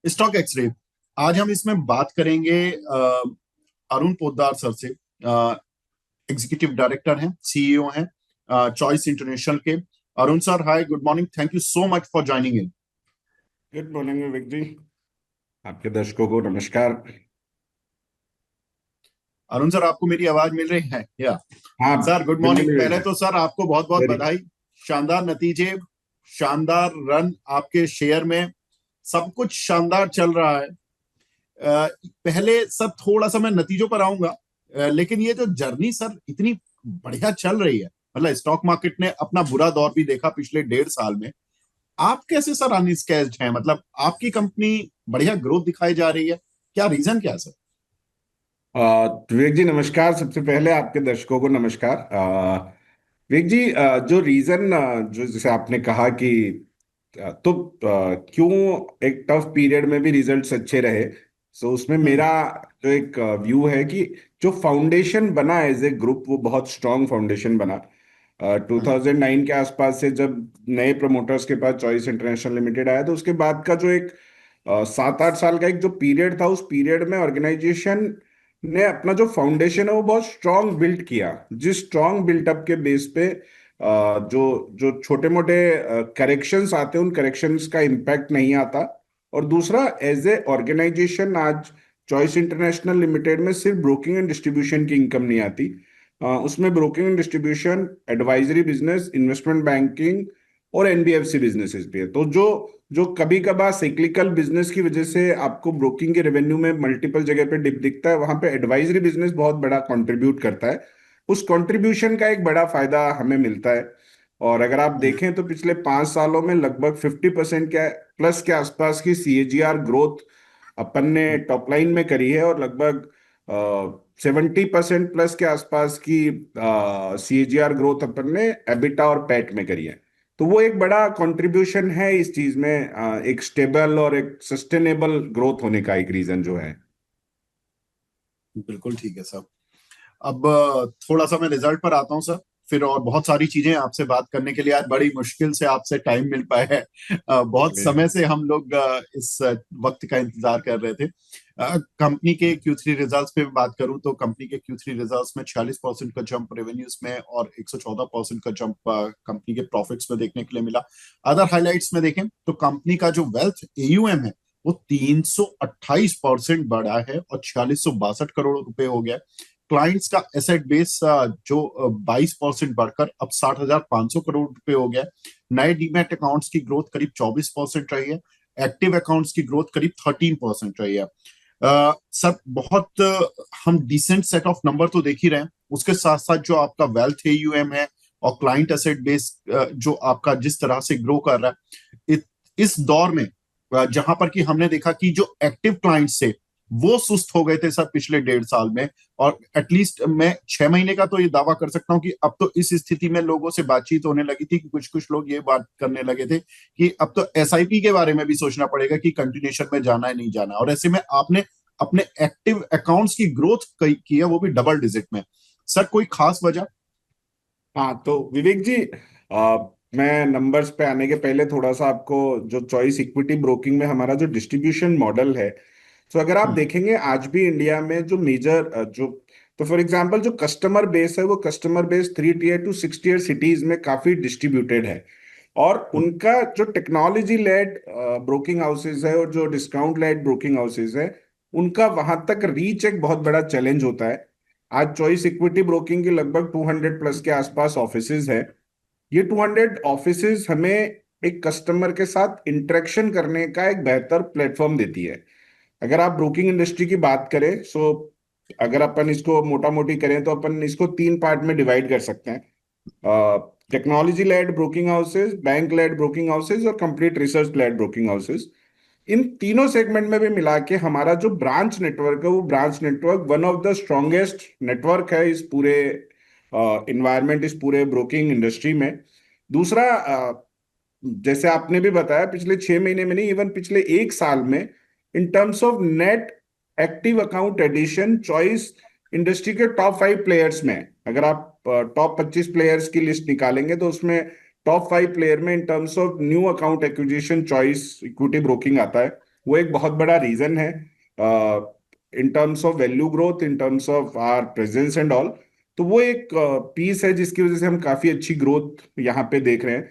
Stock x ray. आज हम इसमें बात करेंगे अरुण पोद्दार सर से। एग्जीक्यूटिव डायरेक्टर हैं, सीईओ हैं चॉइस इंटरनेशनल के। Arun sir, hi, good morning, thank you so much for joining in. Good morning Vivek ji. आपके दर्शकों को नमस्कार। अरुण सर, आपको मेरी आवाज मिल रही है? या हाँ, सर, गुड बिल्कुल मॉर्निंग। विवेक पहले जी। तो सर आपको बहुत बहुत वेरी बधाई। शानदार नतीजे, शानदार रन आपके शेयर में, सब कुछ शानदार चल रहा है। पहले सर थोड़ा सा मैं नतीजों पर आऊंगा, लेकिन ये जो जर्नी सर इतनी बढ़िया चल रही है, मतलब स्टॉक मार्केट ने अपना बुरा दौर भी देखा पिछले 1.5 साल में। आप कैसे सर अनस्कैच्ड हैं? मतलब आपकी कंपनी बढ़िया ग्रोथ दिखाई जा रही है, क्या रीजन क्या है सर? विवेक जी नमस्कार। सबसे पहले आपके दर्शकों को नमस्कार। विवेक जी, जो रीजन जो जैसे आपने कहा कि क्यों एक टफ पीरियड में भी रिजल्ट्स अच्छे रहे। सो उसमें हम्म। मेरा जो एक व्यू है कि जो फाउंडेशन बना एज ए ग्रुप वो बहुत स्ट्रांग फाउंडेशन बना। हम्म। 2009 के आसपास से जब नए प्रमोटर्स के पास चॉइस इंटरनेशनल लिमिटेड आया तो उसके बाद का जो एक 7-8 साल का एक जो पीरियड था, उस पीरियड में ऑर्गेनाइजेशन ने अपना जो फाउंडेशन है वो बहुत स्ट्रांग बिल्ड किया। जिस स्ट्रांग बिल्टअप के बेस पे जो जो छोटे मोटे करेक्शंस आते हैं उन करेक्शंस का इम्पैक्ट नहीं आता। और दूसरा, एज ए ऑर्गेनाइजेशन आज चॉइस इंटरनेशनल लिमिटेड में सिर्फ ब्रोकिंग एंड डिस्ट्रीब्यूशन की इनकम नहीं आती। उसमें broking and distribution, advisory business, investment banking और एनबीएफसी बिजनेसेस भी है। तो जो जो कभी कभार साइक्लिकल बिजनेस की वजह से आपको ब्रोकिंग के रेवेन्यू में मल्टीपल जगह पे डिप दिखता है, वहां पे एडवाइजरी बिजनेस बहुत बड़ा कंट्रीब्यूट करता है। उस कंट्रीब्यूशन का एक बड़ा फायदा हमें मिलता है। और अगर आप हम्म। देखें तो पिछले 5 सालों में लगभग 50% के प्लस के आसपास की सीएजीआर ग्रोथ अपन ने हम्म। टॉप लाइन में करी है, और लगभग 70% प्लस के आसपास की सीएजीआर ग्रोथ अपन ने एबिटा और पैट में करी है। तो वो एक बड़ा कंट्रीब्यूशन है इस चीज में, एक स्टेबल और एक सस्टेनेबल ग्रोथ होने का एक रीजन जो है। बिल्कुल ठीक है सर। अब थोड़ा सा मैं रिजल्ट पर आता हूँ सर, फिर और बहुत सारी चीजें आपसे बात करने के लिए आज बड़ी मुश्किल से आपसे टाइम मिल पाया है। बहुत चलिए। समय से हम लोग इस वक्त का इंतजार कर रहे थे। कंपनी के Q3 रिजल्ट्स पे बात करूं तो कंपनी के Q3 रिजल्ट्स में 46% का जंप रेवेन्यूज में और 114% का जंप कंपनी के प्रॉफिट्स में देखने के लिए मिला। अदर हाइलाइट्स में देखें तो कंपनी का जो वेल्थ एयूएम है वो 328% बढ़ा है और 4662 करोड़ रुपए हो गया। क्लाइंट्स का एसेट बेस जो 22% बढ़कर अब 60,500 करोड़ रुपए हो गया। नए डीमैट अकाउंट्स की ग्रोथ करीब 24% रही है। एक्टिव अकाउंट्स की ग्रोथ करीब 13% रही है। सर बहुत हम डिसेंट सेट ऑफ नंबर तो देख ही रहे हैं, उसके साथ साथ जो आपका वेल्थ एयूएम है और क्लाइंट एसेट बेस जो आपका जिस तरह से ग्रो कर रहा है इस दौर में, जहां पर कि हमने देखा कि जो एक्टिव क्लाइंट्स थे वो सुस्त हो गए थे सर पिछले 1.5 साल में। और एटलीस्ट मैं 6 महीने का तो ये दावा कर सकता हूं कि अब तो इस स्थिति में लोगों से बातचीत होने लगी थी कि कुछ कुछ लोग ये बात करने लगे थे कि अब तो एसआईपी के बारे में भी सोचना पड़ेगा कि कंटिन्यूशन में जाना है नहीं जाना। और ऐसे में आपने अपने एक्टिव अकाउंट्स की ग्रोथ की है, वो भी डबल डिजिट में। सर कोई खास वजह? हाँ तो विवेक जी, आ, मैं नंबर्स पे आने के पहले थोड़ा सा आपको जो चॉइस इक्विटी ब्रोकिंग में हमारा जो डिस्ट्रीब्यूशन मॉडल है, तो अगर आप हम्म। देखेंगे आज भी इंडिया में जो मेजर जो, तो फॉर एग्जांपल जो कस्टमर बेस है वो customer base 3 tier two 6 tier cities में काफी डिस्ट्रीब्यूटेड है। और हम्म। उनका जो टेक्नोलॉजी लेड ब्रोकिंग हाउसेज है और जो डिस्काउंट लेड ब्रोकिंग हाउसेज है, उनका वहां तक रीच एक बहुत बड़ा चैलेंज होता है। आज चॉइस इक्विटी ब्रोकिंग की लगभग 200 प्लस के आसपास ऑफिसेज है। ये 200 ऑफिसेज हमें एक कस्टमर के साथ इंटरेक्शन करने का एक बेहतर प्लेटफॉर्म देती है। अगर आप ब्रोकिंग इंडस्ट्री की बात करें, सो अगर अपन इसको मोटा मोटी करें तो अपन इसको 3 पार्ट में डिवाइड कर सकते हैं: technology led broking houses, bank led broking houses और complete research led broking houses. इन तीनों सेगमेंट में भी मिला के हमारा जो ब्रांच नेटवर्क है वो branch network one of the strongest network है इस पूरे इन्वायरमेंट, इस पूरे ब्रोकिंग इंडस्ट्री में। दूसरा, जैसे आपने भी बताया, पिछले 6 महीने में नहीं, इवन पिछले 1 साल में in terms of net active account addition, choice industry के टॉप 5 प्लेयर्स में, अगर आप टॉप 25 प्लेयर्स की लिस्ट निकालेंगे तो उसमें टॉप 5 प्लेयर में in terms of new account acquisition choice equity broking आता है। वो एक बहुत बड़ा रीजन है in terms of value growth, in terms of our presence and all. तो वो एक पीस है जिसकी वजह से हम काफी अच्छी ग्रोथ यहाँ पे देख रहे हैं।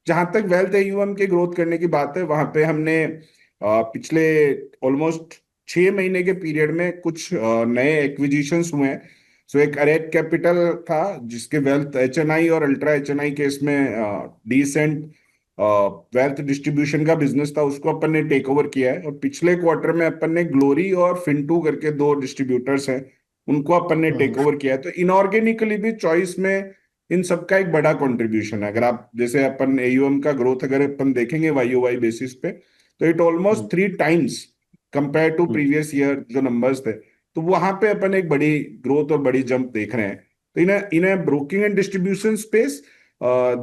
जहां तक वेल्थ एयूएम के ग्रोथ करने की बात है, वहां पे हमने पिछले ऑलमोस्ट 6 महीने के पीरियड में कुछ नए एक्विजिशंस हुए हैं। सो एक अरेट कैपिटल था जिसके वेल्थ एचएनआई और अल्ट्रा एचएनआई के इसमें डिसेंट वेल्थ डिस्ट्रीब्यूशन का बिजनेस था, उसको अपन ने टेक ओवर किया है। और पिछले क्वार्टर में अपन ने ग्लोरी और फिंटू करके दो डिस्ट्रीब्यूटर्स हैं, उनको अपन ने टेक हम्म ओवर किया है। तो इनऑर्गेनिकली भी चॉइस में इन सबका एक बड़ा कंट्रीब्यूशन है। अगर आप जैसे अपन एयूएम का ग्रोथ अगर अपन देखेंगे वाई ओ वाई बेसिस पे, तो it almost hmm 3 times compare to hmm previous year जो नंबर्स थे। तो वहां पे अपन एक बड़ी ग्रोथ और बड़ी जंप देख रहे हैं। तो in a broking and distribution space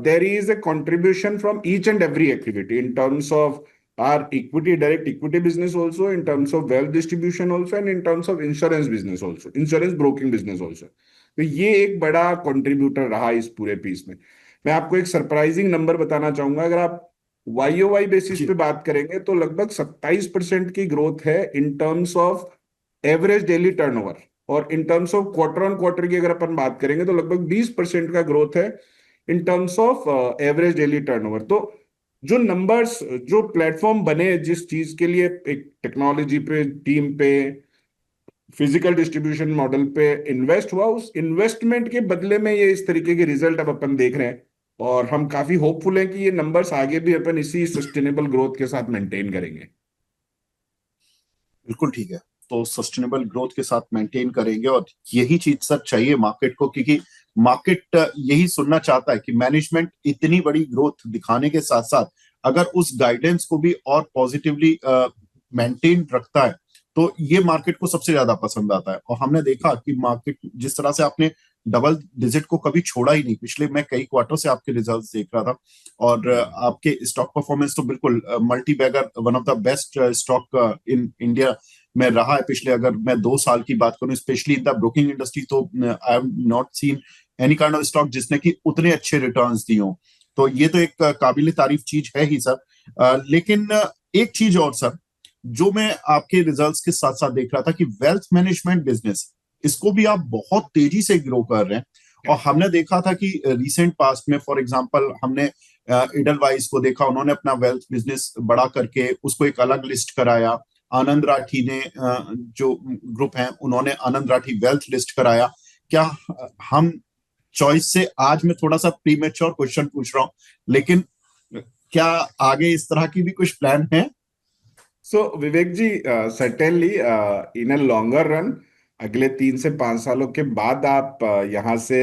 there is a contribution from each and every activity in terms of our equity, direct equity business also, in terms of wealth distribution also, and in terms of insurance business also, insurance broking business also। तो ये एक बड़ा contributor रहा इस पूरे piece में। मैं आपको एक सरप्राइजिंग नंबर बताना चाहूंगा। अगर आप वाई ओ वाई बेसिस पे जी बात करेंगे तो लगभग 27% की ग्रोथ है in terms of average daily turnover. और in terms of quarter on quarter की अगर अपन बात करेंगे तो लगभग 20% का ग्रोथ है in terms of average daily turnover. तो जो नंबर्स, जो प्लेटफॉर्म बने जिस चीज के लिए, एक टेक्नोलॉजी पे, टीम पे, फिजिकल डिस्ट्रीब्यूशन मॉडल पे इन्वेस्ट हुआ, उस इन्वेस्टमेंट के बदले में ये इस तरीके के रिजल्ट अब अपन देख रहे हैं। और हम काफी होपफुल हैं कि ये नंबर्स आगे भी अपन इसी सस्टेनेबल ग्रोथ के साथ मेंटेन करेंगे। बिल्कुल ठीक है। तो सस्टेनेबल ग्रोथ के साथ मेंटेन करेंगे, और यही चीज सर चाहिए मार्केट को, क्योंकि मार्केट यही सुनना चाहता है कि मैनेजमेंट इतनी बड़ी ग्रोथ दिखाने के साथ साथ अगर उस गाइडेंस को भी और पॉजिटिवली मेंटेन रखता है तो ये मार्केट को सबसे ज्यादा पसंद आता है। और हमने देखा कि मार्केट जिस तरह से आपने डबल डिजिट को कभी छोड़ा ही नहीं, पिछले मैं कई क्वार्टर से आपके रिजल्ट्स देख रहा था, और आपके स्टॉक परफॉर्मेंस तो बिल्कुल multi bagger one of the best stock in India में रहा है पिछले, अगर मैं 2 साल की बात करूं specially in the broking industry, तो I have not seen any kind of stock जिसने कि उतने अच्छे रिटर्न्स दिए हों। तो ये तो एक काबिल तारीफ चीज है ही सर। लेकिन एक चीज और सर, जो मैं आपके रिजल्ट्स के साथ साथ देख रहा था कि वेल्थ मैनेजमेंट बिजनेस, इसको भी आप बहुत तेजी से ग्रो कर रहे हैं। और हमने देखा था कि रिसेंट पास्ट में फॉर एग्जांपल हमने इडलवाइज को देखा, उन्होंने अपना वेल्थ बिजनेस बड़ा करके उसको एक अलग लिस्ट कराया। आनंद राठी ने जो ग्रुप है उन्होंने आनंद राठी वेल्थ लिस्ट कराया। क्या हम चॉइस से, आज मैं थोड़ा सा प्रीमेच्योर क्वेश्चन पूछ रहा हूं, लेकिन क्या आगे इस तरह की भी कुछ प्लान है? So Vivek ji, certainly in a longer run, अगले 3 से 5 सालों के बाद आप यहाँ से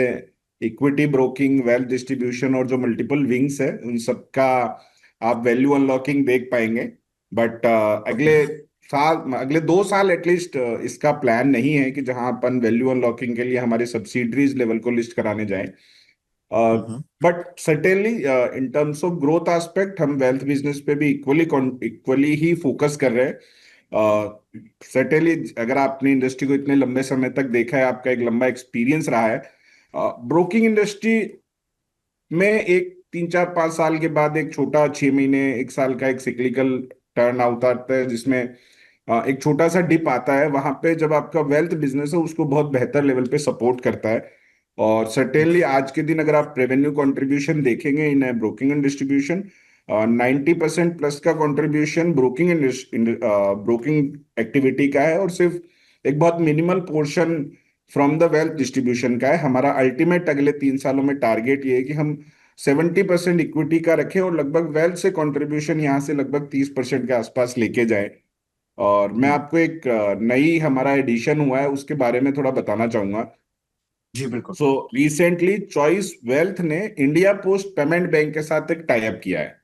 इक्विटी ब्रोकिंग, वेल्थ डिस्ट्रीब्यूशन और जो मल्टीपल विंग्स है उन सबका आप वैल्यू अनलॉकिंग देख पाएंगे। बट अगले 2 साल एटलीस्ट इसका प्लान नहीं है कि जहां अपन वैल्यू अनलॉकिंग के लिए हमारे सब्सिडरीज लेवल को लिस्ट कराने जाएं। Hmm but certainly in terms of growth aspect हम वेल्थ बिजनेस पे भी इक्वली ही फोकस कर रहे हैं। सर्टेनली अगर आपने इंडस्ट्री को इतने लंबे समय तक देखा है, आपका एक लंबा एक्सपीरियंस रहा है ब्रोकिंग इंडस्ट्री में, एक 3 4 5 साल के बाद एक छोटा 6 महीने 1 साल का एक सिक्लिकल टर्न आता है जिसमें एक छोटा सा डिप आता है। वहां पे जब आपका वेल्थ बिजनेस है उसको बहुत बेहतर लेवल पे सपोर्ट करता है। और सर्टेनली आज के दिन अगर आप रेवेन्यू कंट्रीब्यूशन देखेंगे इन ब्रोकिंग एंड डिस्ट्रीब्यूशन, 90% प्लस का कंट्रीब्यूशन ब्रोकिंग एक्टिविटी का है, और सिर्फ एक बहुत minimal portion from the wealth distribution का है। हमारा अल्टीमेट अगले 3 सालों में टारगेट ये है कि हम 70% इक्विटी का रखें और लगभग वेल्थ से कंट्रीब्यूशन यहाँ से लगभग 30% के आसपास लेके जाए। और मैं हम्म, आपको एक नई हमारा एडिशन हुआ है उसके बारे में थोड़ा बताना चाहूंगा। जी बिल्कुल। सो रिसेंटली चॉइस वेल्थ ने इंडिया पोस्ट पेमेंट बैंक के साथ एक टाई अप किया है।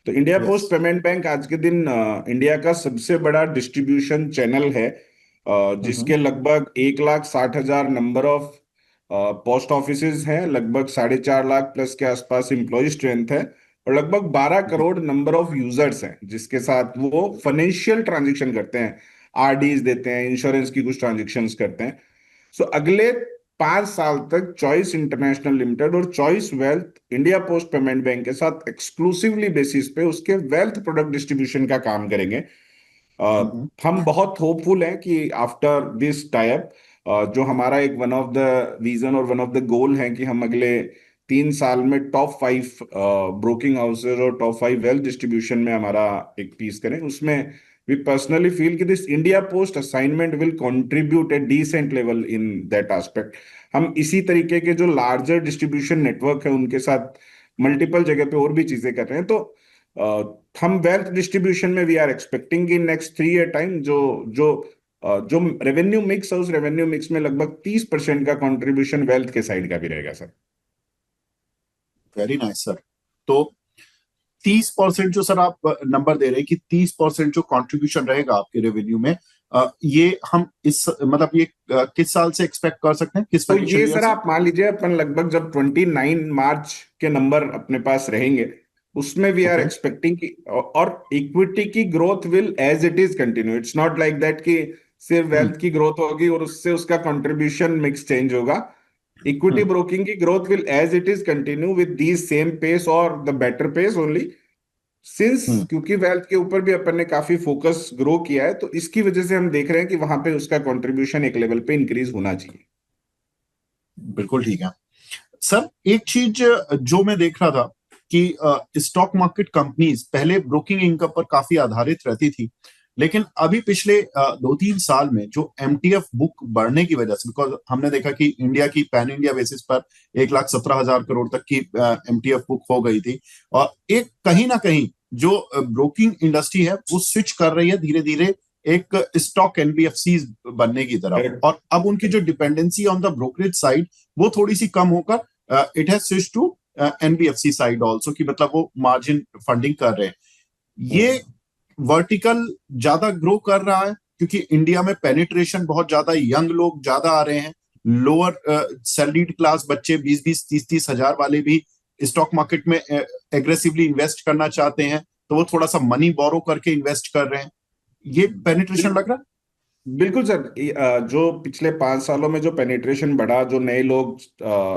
तो India yes. Post payment bank आज के दिन इंडिया का सबसे बड़ा डिस्ट्रीब्यूशन चैनल है, हम्म जिसके लगभग 1,60,000 नंबर ऑफ पोस्ट ऑफिसेज हैं, लगभग 4.5 लाख प्लस के आसपास एम्प्लॉय स्ट्रेंथ है, और लगभग 12 करोड़ नंबर ऑफ यूजर्स हैं जिसके साथ वो फाइनेंशियल ट्रांजेक्शन करते हैं, आरडीज देते हैं, इंश्योरेंस की कुछ ट्रांजेक्शन्स करते हैं। सो अगले 5 साल तक चॉइस इंटरनेशनल लिमिटेड और choice wealth India post payment bank के साथ एक्सक्लूसिवली बेसिस पे उसके वेल्थ प्रोडक्ट डिस्ट्रीब्यूशन का काम करेंगे। अ, हम बहुत होपफुल हैं कि आफ्टर दिस टाइप, जो हमारा एक वन ऑफ द विजन और वन ऑफ द गोल है कि हम अगले 3 साल में टॉप 5 ब्रोकिंग हाउसेज और टॉप 5 वेल्थ डिस्ट्रीब्यूशन में हमारा एक पीस करें। उसमें वी पर्सनली फील कि this India post assignment will contribute at decent level in that aspect. हम इसी तरीके के जो लार्जर डिस्ट्रीब्यूशन नेटवर्क है उनके साथ मल्टीपल जगह पे और भी चीजें कर रहे हैं। तो हम वेल्थ डिस्ट्रीब्यूशन में we are expecting in next 3 year time जो जो जो रेवेन्यू मिक्स है, उस रेवेन्यू मिक्स में लगभग 30% का कंट्रीब्यूशन वेल्थ के साइड का भी रहेगा सर। Very nice sir. तो 30% जो सर आप नंबर दे रहे हैं कि 30% जो कंट्रीब्यूशन रहेगा आपके रेवेन्यू में, ये हम इस मतलब ये किस साल से एक्सपेक्ट कर सकते हैं, किस तो फाइनेंशियल ये ईयर सर से? आप मान लीजिए अपन लगभग जब 29 मार्च के नंबर अपने पास रहेंगे उसमें वी आर ओके। एक्सपेक्टिंग कि, और इक्विटी की growth will as it is continue. It's not like that कि सिर्फ हम्म। वेल्थ की ग्रोथ होगी और उससे उसका कंट्रीब्यूशन मिक्स चेंज होगा। Equity hmm. ब्रोकिंग की growth will as it is continue with the same pace और the better pace only, since hmm. क्योंकि वेल्थ के ऊपर भी अपन ने काफी फोकस ग्रो किया है, तो इसकी वजह से हम देख रहे हैं कि वहां पे उसका कंट्रीब्यूशन एक लेवल पे इंक्रीज होना चाहिए। बिल्कुल ठीक है सर। एक चीज जो मैं देख रहा था कि स्टॉक मार्केट कंपनीज पहले ब्रोकिंग इनकम पर काफी आधारित रहती थी, लेकिन अभी पिछले 2-3 साल में जो एमटीएफ बुक बढ़ने की वजह से, बिकॉज हमने देखा कि इंडिया की पैन इंडिया बेसिस पर 1,17,000 करोड़ तक की एमटीएफ बुक हो गई थी, और एक कहीं ना कहीं जो ब्रोकिंग इंडस्ट्री है वो स्विच कर रही है धीरे धीरे एक स्टॉक एनबीएफसी बनने की तरफ, करेक्ट। और अब उनकी जो dependency on the brokerage side वो थोड़ी सी कम होकर it has switch to NBFC side also, कि मतलब वो मार्जिन फंडिंग कर रहे हैं। ये वर्टिकल ज्यादा ग्रो कर रहा है क्योंकि इंडिया में पेनिट्रेशन बहुत ज्यादा, यंग लोग ज्यादा आ रहे हैं, लोअर सैलरीड क्लास बच्चे 20-20, 30-30 हजार वाले भी स्टॉक मार्केट में एग्रेसिवली इन्वेस्ट करना चाहते हैं, तो वो थोड़ा सा मनी बोरो करके इन्वेस्ट कर रहे हैं। ये पेनिट्रेशन लग रहा बिल्कुल सर। जो पिछले 5 सालों में जो पेनिट्रेशन बढ़ा, जो नए लोग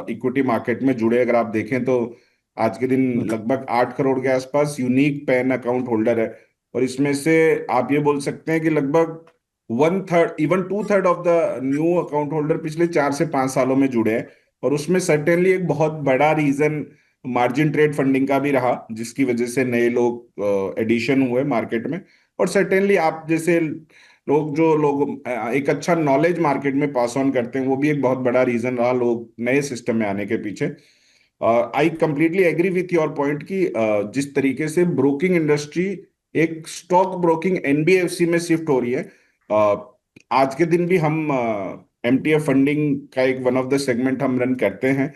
इक्विटी मार्केट में जुड़े, अगर आप देखें तो आज के दिन है? लगभग 8 करोड़ के आसपास यूनिक पैन अकाउंट होल्डर है। और इसमें से आप ये बोल सकते हैं कि लगभग 1/3 even 2/3 of the new account holder पिछले 4 से 5 सालों में जुड़े हैं। और उसमें सर्टेनली एक बहुत बड़ा रीजन मार्जिन ट्रेड फंडिंग का भी रहा, जिसकी वजह से नए लोग एडिशन हुए मार्केट में। और सर्टेनली आप जैसे लोग एक अच्छा नॉलेज मार्केट में पास ऑन करते हैं, वो भी एक बहुत बड़ा रीजन रहा लोग नए सिस्टम में आने के पीछे। I completely agree with your point कि जिस तरीके से ब्रोकिंग इंडस्ट्री एक स्टॉक ब्रोकिंग एनबीएफसी में शिफ्ट हो रही है, आज के दिन भी हम एमटीएफ फंडिंग का एक वन ऑफ द सेगमेंट हम रन करते हैं।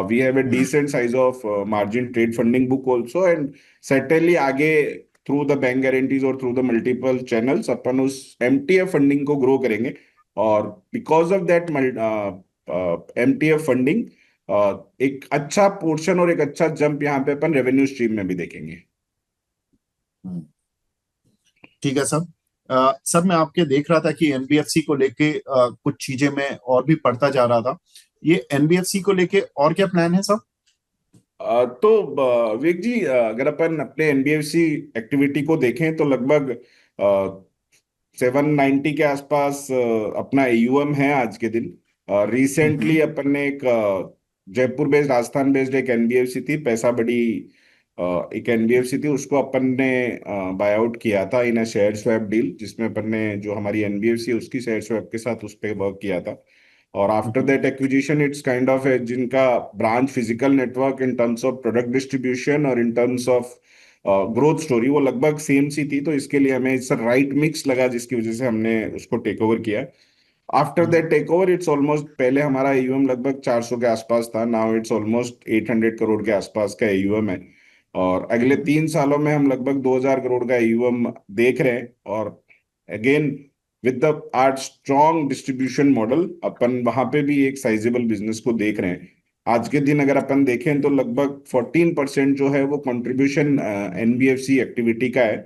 We have a decent size of margin trade funding book also, and certainly आगे थ्रू द बैंक गारंटीज और थ्रू द मल्टीपल चैनल्स अपन उस एमटीएफ फंडिंग को ग्रो करेंगे। और because of that MTF funding एक अच्छा पोर्शन और एक अच्छा जंप यहाँ पे अपन रेवेन्यू स्ट्रीम में भी देखेंगे। हम्म। ठीक है सर। सर मैं आपके देख रहा था कि एनबीएफसी को लेके कुछ चीजें मैं और भी पढ़ता जा रहा था। ये एनबीएफसी को लेके और क्या प्लान है सर? तो विवेक जी, अगर अपन अपने एनबीएफसी एक्टिविटी को देखें तो लगभग 790 के आसपास अपना एयूएम है आज के दिन। रिसेंटली अपन ने एक जयपुर बेस्ड, राजस्थान बेस्ड एक एनबीएफसी थी, पैसा बड़ी एक एनबीएफसी थी, उसको अपन ने बाय आउट किया था इन अ शेयर स्वैप डील, जिसमें अपन ने जो हमारी एनबीएफसी है उसकी शेयर स्वैप के साथ उस पर वर्क किया था। और after that acquisition it's kind of जिनका branch physical network in terms of product distribution और in terms of growth story वो लगभग सेम सी थी, तो इसके लिए हमें इट्स राइट मिक्स लगा, जिसकी वजह से हमने उसको टेक ओवर किया। After that take over it's almost, पहले हमारा एयूएम लगभग 400 के आसपास था, नाउ इट्स ऑलमोस्ट 800 करोड़ के आसपास का एयूएम है। और अगले 3 सालों में हम लगभग 2000 करोड़ का एयूएम देख रहे हैं। और again with the art strong distribution model अपन वहां पे भी एक साइजेबल बिजनेस को देख रहे हैं। आज के दिन अगर अपन देखें तो लगभग 14% जो है वो कंट्रीब्यूशन एनबीएफसी एक्टिविटी का है।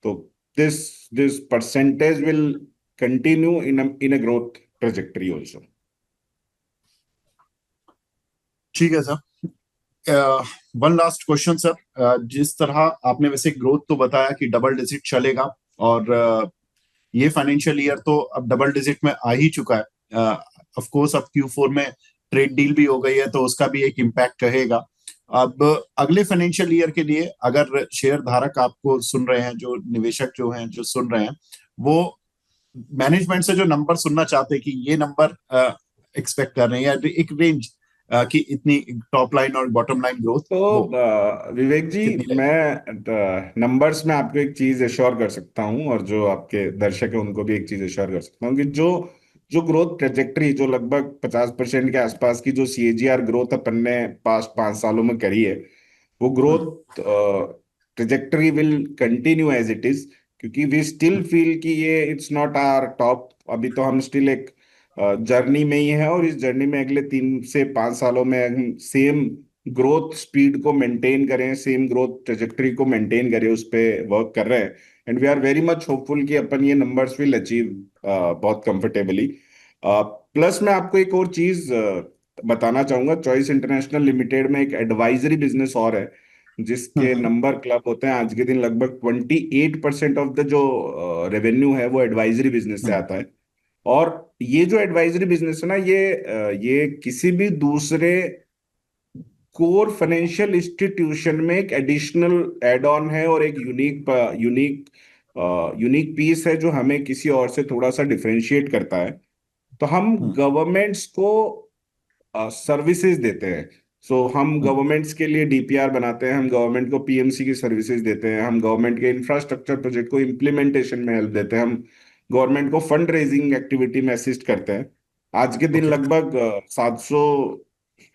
तो this this percentage will continue in a growth trajectory also. ठीक है sir. One last question sir. जिस तरह आपने वैसे ग्रोथ तो बताया कि डबल डिजिट चलेगा, और ये फाइनेंशियल ईयर तो अब डबल डिजिट में आ ही चुका है। ऑफ कोर्स अब Q4 में ट्रेड डील भी हो गई है, तो उसका भी एक इम्पैक्ट रहेगा। अब अगले फाइनेंशियल ईयर के लिए अगर शेयर धारक आपको सुन रहे हैं, जो निवेशक जो हैं जो सुन रहे हैं, वो मैनेजमेंट से जो नंबर सुनना चाहते हैं कि ये नंबर एक्सपेक्ट कर रहे हैं, या एक रेंज कि इतनी टॉप लाइन और बॉटम लाइन ग्रोथ तो हो विवेक जी, कितनी रहेगी। मैं नंबर्स में आपको एक चीज एश्योर कर सकता हूं, और जो आपके दर्शक है उनको भी एक चीज एश्योर कर सकता हूं कि जो जो ग्रोथ ट्रेजेक्टरी जो लगभग 50% के आसपास की जो सीएजीआर ग्रोथ अपन ने पास्ट 5 सालों में करी है, वो hmm. Growth trajectory will continue as it is. क्योंकि वी स्टिल हम्म। फील कि ये इट्स नॉट आवर टॉप। अभी तो हम स्टिल एक जर्नी में ही है, और इस जर्नी में अगले 3 से 5 सालों में हम सेम ग्रोथ स्पीड को मेंटेन करें, सेम ग्रोथ ट्रेजेक्टरी को मेंटेन करें, उस पे वर्क कर रहे हैं। And we are very much hopeful कि अपन ये नंबर्स विल अचीव बहुत कंफर्टेबली। प्लस मैं आपको एक और चीज बताना चाहूंगा। चॉइस इंटरनेशनल लिमिटेड में एक एडवाइजरी बिजनेस और है, जिसके हम्म। नंबर क्लब होते हैं आज के दिन। लगभग 28% ऑफ द जो रेवेन्यू है वो एडवाइजरी बिजनेस से हम्म। आता है। और ये जो एडवाइजरी बिजनेस है ना, ये किसी भी दूसरे कोर फाइनेंशियल इंस्टीट्यूशन में एक एडिशनल एड ऑन है, और एक यूनिक यूनिक यूनिक पीस है जो हमें किसी और से थोड़ा सा डिफरेंशिएट करता है। तो हम हम्म। गवर्नमेंट्स को सर्विसेज देते हैं। सो हम हम्म। गवर्नमेंट्स के लिए डीपीआर बनाते हैं, हम गवर्नमेंट को पीएमसी की सर्विसेज देते हैं, हम गवर्नमेंट के इंफ्रास्ट्रक्चर प्रोजेक्ट को इम्प्लीमेंटेशन में हेल्प देते हैं, हम गवर्नमेंट को फंड रेजिंग एक्टिविटी में असिस्ट करते हैं। आज के दिन ओके। लगभग 700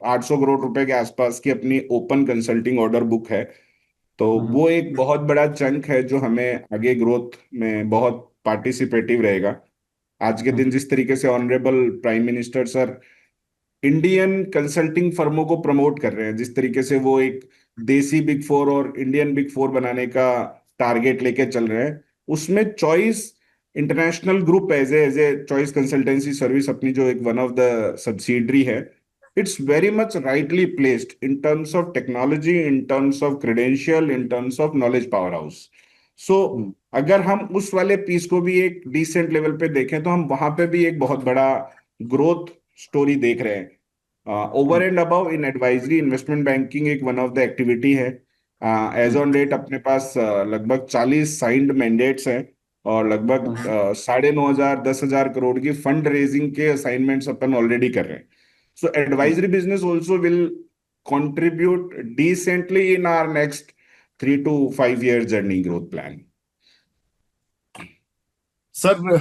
800 करोड़ रुपए के आसपास की अपनी ओपन कंसल्टिंग ऑर्डर बुक है। तो हम्म। वो एक बहुत बड़ा चंक है जो हमें आगे ग्रोथ में बहुत पार्टिसिपेटिव रहेगा। आज के दिन हम्म। जिस तरीके से honourable prime minister sir Indian consulting फर्मों को प्रमोट कर रहे हैं, जिस तरीके से वो एक देसी बिग फोर और इंडियन बिग फोर बनाने का टारगेट लेके चल रहे हैं, उसमें Choice International group as a Choice consultancy service अपनी जो एक वन ऑफ द सब्सिडरी है, it's very much rightly placed in terms of technology, in terms of credential, in terms of knowledge power house. So hmm. अगर हम उस वाले piece को भी एक डिसेंट लेवल पे देखें, तो हम वहां पे भी एक बहुत बड़ा ग्रोथ स्टोरी देख रहे हैं। Over hmm. And above in advisory, investment banking एक वन ऑफ द एक्टिविटी है। As hmm. ऑन डेट अपने पास लगभग 40 साइंड मैंडेट्स हैं, और लगभग हम्म। 9,500 10,000 करोड़ की फंड रेजिंग के असाइनमेंट्स अपन ऑलरेडी कर रहे हैं। So hmm. Advisory business also will contribute decently in our next 3 to 5 years journey growth plan. Sir,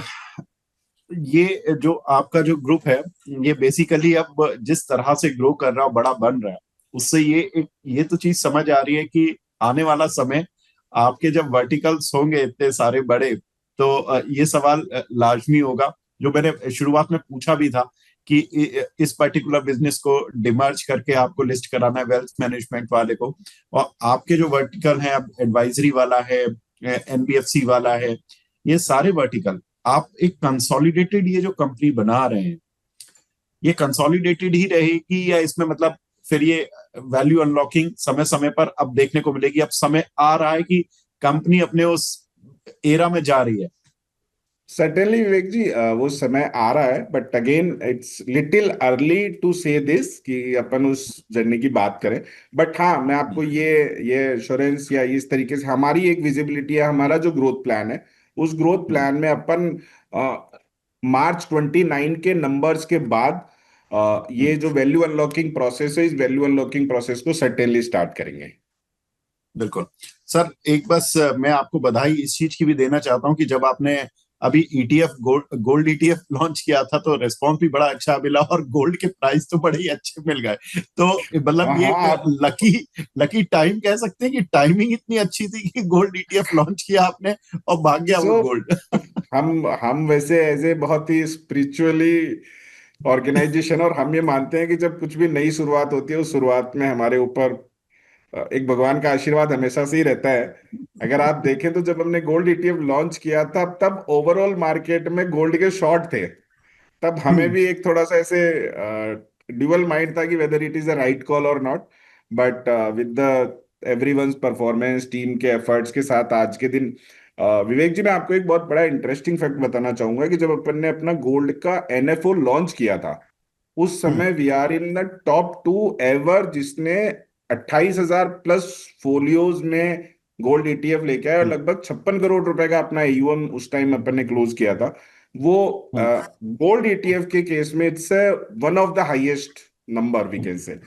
ये जो आपका जो ग्रुप है, ये बेसिकली अब जिस तरह से ग्रो कर रहा है, बड़ा बन रहा है, उससे ये तो चीज समझ आ रही है कि आने वाला समय आपके जब वर्टिकल्स होंगे इतने सारे बड़े, तो ये सवाल लाजमी होगा, जो मैंने शुरुआत में पूछा भी था कि इस पर्टिकुलर बिजनेस को डिमर्ज करके आपको लिस्ट कराना है वेल्थ मैनेजमेंट वाले को, और आपके जो वर्टिकल हैं, अब एडवाइजरी वाला है, एनबीएफसी वाला है, ये सारे वर्टिकल आप एक कंसोलिडेटेड ये जो कंपनी बना रहे हैं, ये कंसोलिडेटेड ही रहेगी, या इसमें मतलब फिर ये वैल्यू अनलॉकिंग समय समय पर अब देखने को मिलेगी? अब समय आ रहा है कि कंपनी अपने उस एरा में जा रही है। Certainly, विवेक जी, वो समय आ रहा है, but again it's little early to say this कि अपन उस जर्नी की बात करें। बट हाँ, मैं आपको ये एश्योरेंस या इस तरीके से हमारी एक विजिबिलिटी है, हमारा जो ग्रोथ प्लान है, उस ग्रोथ प्लान में अपन March 29 के नंबर्स के बाद ये जो वैल्यू अनलॉकिंग प्रोसेस है, इस वैल्यू अनलॉकिंग प्रोसेस को सर्टेनली स्टार्ट करेंगे। बिल्कुल। सर, एक बस मैं आपको बधाई इस चीज की भी देना चाहता हूं कि जब आपने अभी ईटीएफ गोल्ड ईटीएफ लॉन्च किया था, तो रिस्पॉन्स भी बड़ा अच्छा मिला और गोल्ड के प्राइस तो बड़े ही अच्छे मिल गए। तो मतलब हाँ ये हाँ, एक आप लकी लकी टाइम कह सकते हैं कि टाइमिंग इतनी अच्छी थी कि गोल्ड ईटीएफ लॉन्च किया आपने और भाग गया सो वो गोल्ड। हम वैसे एज ए बहुत ही स्पिरिचुअली ऑर्गेनाइजेशन, और हम ये मानते हैं कि जब कुछ भी नई शुरुआत होती है, उस शुरुआत में हमारे ऊपर एक भगवान का आशीर्वाद हमेशा से ही रहता है। अगर आप देखें तो जब हमने गोल्ड ईटीएफ लॉन्च किया था, तब ओवरऑल मार्केट में गोल्ड के शॉर्ट थे। तब हमें भी एक थोड़ा सा ऐसे ड्यूअल माइंड था कि weather it is a right call और not. But with the everyone's performance, team के एफर्ट्स के साथ आज के दिन विवेक जी, मैं आपको एक बहुत बड़ा इंटरेस्टिंग फैक्ट बताना चाहूंगा कि जब अपन ने अपना गोल्ड का एनएफओ लॉन्च किया था, उस हम्म। समय we are in the top two ever जिसने 28,000 प्लस फोलियोज में गोल्ड ईटीएफ लेके आया, और हम्म। लगभग 56 करोड़ रुपए का अपना एयूएम उस टाइम अपन ने क्लोज किया था। वो हम्म। गोल्ड ईटीएफ के केस में it's one of the highest number we can say.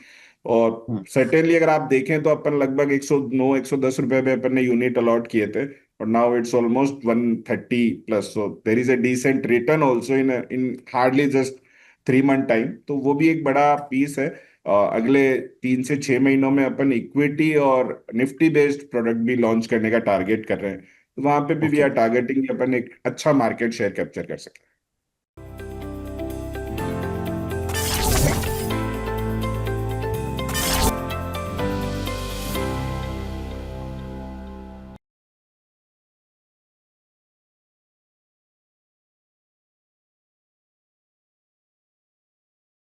और हम्म। सर्टेनली अगर आप देखें तो अपन लगभग 109 110 रुपए में अपन ने यूनिट अलॉट किए थे, और now it's almost 130 plus, so there is a decent return also in in hardly just 3 month time. तो वो भी एक बड़ा पीस है। अगले 3 से 6 महीनों में अपन इक्विटी और निफ्टी बेस्ड प्रोडक्ट भी लॉन्च करने का टारगेट कर रहे हैं, तो वहां पे भी वी ओके। आर टारगेटिंग अपन एक अच्छा मार्केट शेयर कैप्चर कर सके।